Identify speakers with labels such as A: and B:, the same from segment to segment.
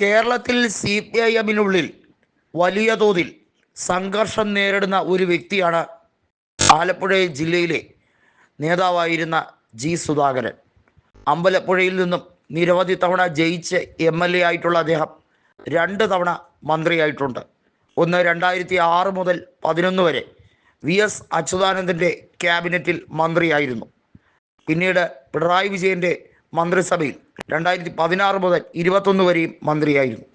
A: കേരളത്തിൽ CPIM-നുള്ളിൽ വലിയ തോതിൽ സംഘർഷം നേരിടുന്ന ഒരു വ്യക്തിയാണ് ആലപ്പുഴ ജില്ലയിലെ നേതാവായിരുന്ന ജി സുധാകരൻ. അമ്പലപ്പുഴയിൽ നിന്നും നിരവധി തവണ ജയിച്ച് MLA ആയിട്ടുള്ള അദ്ദേഹം 2 തവണ മന്ത്രിയായിട്ടുണ്ട്. ഒന്ന് 2006 മുതൽ 2011 വരെ VS അച്യുതാനന്ദൻ്റെ ക്യാബിനറ്റിൽ മന്ത്രിയായിരുന്നു. പിന്നീട് പിണറായി വിജയൻ്റെ മന്ത്രിസഭയിൽ 2016 മുതൽ 2021 വരെയും മന്ത്രിയായിരുന്നു.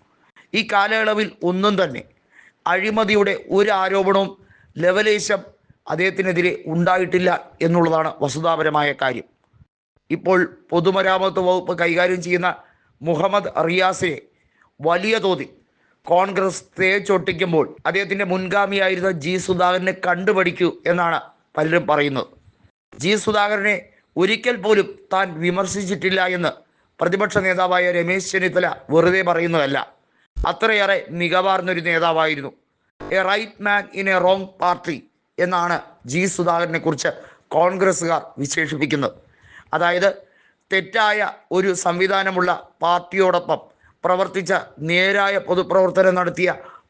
A: ഈ കാലയളവിൽ ഒന്നും തന്നെ അഴിമതിയുടെ ഒരു ആരോപണവും ലവലേശം അദ്ദേഹത്തിനെതിരെ ഉണ്ടായിട്ടില്ല എന്നുള്ളതാണ് വസ്തുതാപരമായ കാര്യം. ഇപ്പോൾ പൊതുമരാമത്ത് വകുപ്പ് കൈകാര്യം ചെയ്യുന്ന മുഹമ്മദ് റിയാസിനെ വലിയ തോതിൽ കോൺഗ്രസ് തേച്ചൊട്ടിക്കുമ്പോൾ അദ്ദേഹത്തിൻ്റെ മുൻഗാമിയായിരുന്ന ജി സുധാകരനെ കണ്ടുപഠിക്കൂ എന്നാണ് പലരും പറയുന്നത്. ജി സുധാകരനെ ഒരിക്കൽ പോലും താൻ വിമർശിച്ചിട്ടില്ല എന്ന് പ്രതിപക്ഷ നേതാവായ രമേശ് ചെന്നിത്തല വെറുതെ പറയുന്നതല്ല. അത്രയേറെ മികവാർന്നൊരു നേതാവായിരുന്നു. A right man in a wrong party എന്നാണ് ജി സുധാകരനെ കുറിച്ച് കോൺഗ്രസ്സുകാർ വിശേഷിപ്പിക്കുന്നത്. അതായത് തെറ്റായ ഒരു സംവിധാനമുള്ള പാർട്ടിയോടൊപ്പം പ്രവർത്തിച്ച നേരായ പൊതുപ്രവർത്തനം നടത്തിയ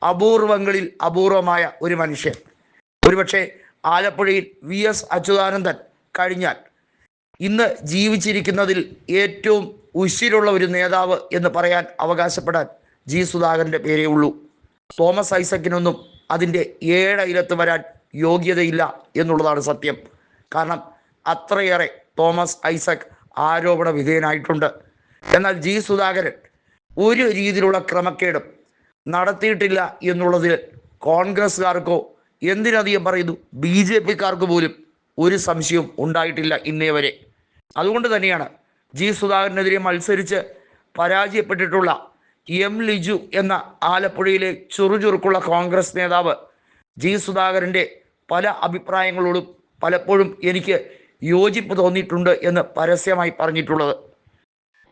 A: അപൂർവങ്ങളിൽ അപൂർവമായ ഒരു മനുഷ്യൻ. ഒരുപക്ഷെ ആലപ്പുഴയിൽ VS അച്യുതാനന്ദൻ കഴിഞ്ഞാൽ ഇന്ന് ജീവിച്ചിരിക്കുന്നതിൽ ഏറ്റവും ഉശിരുള്ള ഒരു നേതാവ് എന്ന് പറയാൻ അവകാശപ്പെടാൻ ജി സുധാകരൻ്റെ പേരേ ഉള്ളൂ. തോമസ് ഐസക്കിനൊന്നും അതിൻ്റെ 7 അയലത്ത് വരാൻ യോഗ്യതയില്ല എന്നുള്ളതാണ് സത്യം. കാരണം അത്രയേറെ തോമസ് ഐസക് ആരോപണ വിധേയനായിട്ടുണ്ട്. എന്നാൽ ജി സുധാകരൻ ഒരു രീതിയിലുള്ള ക്രമക്കേടും നടത്തിയിട്ടില്ല എന്നുള്ളതിൽ കോൺഗ്രസ്സുകാർക്കോ, എന്തിനധികം പറയുന്നു BJPക്കാർക്ക് പോലും ഒരു സംശയവും ഉണ്ടായിട്ടില്ല ഇന്നേ വരെ. അതുകൊണ്ട് തന്നെയാണ് ജി സുധാകരനെതിരെ മത്സരിച്ച് പരാജയപ്പെട്ടിട്ടുള്ള M ലിജു എന്ന ആലപ്പുഴയിലെ ചുറുചുറുക്കുള്ള കോൺഗ്രസ് നേതാവ് ജി സുധാകരൻ്റെ പല അഭിപ്രായങ്ങളോടും പലപ്പോഴും എനിക്ക് യോജിപ്പ് തോന്നിയിട്ടുണ്ട് എന്ന് പരസ്യമായി പറഞ്ഞിട്ടുള്ളത്.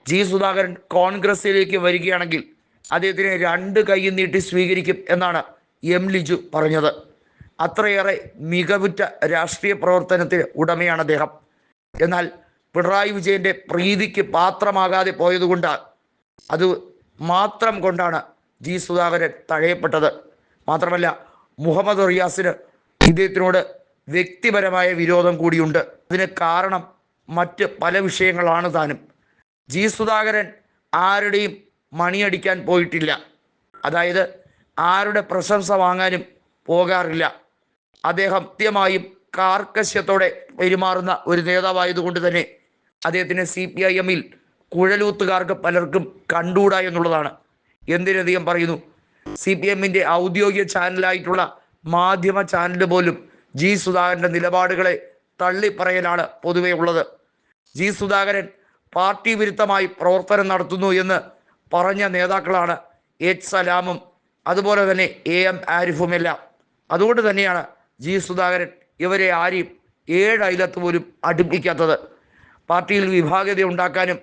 A: ജി സുധാകരൻ കോൺഗ്രസിലേക്ക് വരികയാണെങ്കിൽ അദ്ദേഹത്തിനെ 2 കൈയും നീട്ടി സ്വീകരിക്കും എന്നാണ് M ലിജു പറഞ്ഞത്. അത്രയേറെ മികവുറ്റ രാഷ്ട്രീയ പ്രവർത്തനത്തിന് ഉടമയാണ് അദ്ദേഹം. എന്നാൽ പിണറായി വിജയൻ്റെ പ്രീതിക്ക് പാത്രമാകാതെ പോയതുകൊണ്ട് അത് മാത്രം കൊണ്ടാണ് ജി സുധാകരൻ തഴയപ്പെട്ടത്. മാത്രമല്ല മുഹമ്മദ് റിയാസിന് ഇദ്ദേഹത്തിനോട് വ്യക്തിപരമായ വിരോധം കൂടിയുണ്ട്. അതിന് കാരണം മറ്റ് പല വിഷയങ്ങളാണ് താനും. ജി സുധാകരൻ ആരുടെയും മണിയടിക്കാൻ പോയിട്ടില്ല. അതായത് ആരുടെ പ്രശംസ വാങ്ങാനും പോകാറില്ല. അദ്ദേഹം കൃത്യമായും കാർക്കശ്യത്തോടെ പെരുമാറുന്ന ഒരു നേതാവായതുകൊണ്ട് തന്നെ അദ്ദേഹത്തിന് CPIM-ൽ കുഴലൂത്തുകാർക്ക് പലർക്കും കണ്ടുകൂടാ എന്നുള്ളതാണ്. എന്തിനധികം പറയുന്നു, CPM-ൻ്റെ ഔദ്യോഗിക ചാനലായിട്ടുള്ള മാധ്യമ ചാനൽ പോലും ജി സുധാകരൻ്റെ നിലപാടുകളെ തള്ളിപ്പറയലാണ് പൊതുവെ ഉള്ളത്. ജി സുധാകരൻ പാർട്ടി വിരുദ്ധമായി പ്രവർത്തനം നടത്തുന്നു എന്ന് പറഞ്ഞ നേതാക്കളാണ് H സലാമും അതുപോലെ തന്നെ AM ആരിഫുമെല്ലാം. അതുകൊണ്ട് തന്നെയാണ് ജി സുധാകരൻ ഇവരെ ആരെയും 7 അയലത്ത് പോലും അടുപ്പിക്കാത്തത്. പാർട്ടിയിൽ വിഭാഗത ഉണ്ടാക്കാനും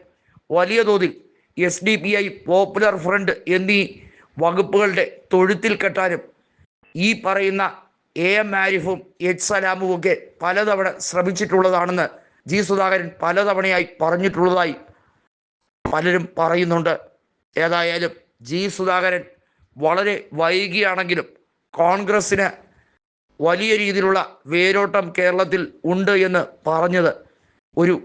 A: വലിയ തോതിൽ SDPI, പോപ്പുലർ ഫ്രണ്ട് എന്നീ വകുപ്പുകളുടെ തൊഴുത്തിൽ കെട്ടാനും ഈ പറയുന്ന AM ആരിഫും H സലാമും ഒക്കെ പലതവണ ശ്രമിച്ചിട്ടുള്ളതാണെന്ന് ജി സുധാകരൻ പലതവണയായി പറഞ്ഞിട്ടുള്ളതായി പലരും പറയുന്നുണ്ട്. ഏതായാലും ജി സുധാകരൻ വളരെ വൈകിയാണെങ്കിലും കോൺഗ്രസ്സിന് വലിയ രീതിയിലുള്ള വേരോട്ടം കേരളത്തിൽ ഉണ്ട് എന്ന് പറഞ്ഞത് ഒരു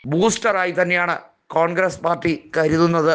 A: ബൂസ്റ്ററായി തന്നെയാണ് കോൺഗ്രസ് പാർട്ടി കരുതുന്നത്.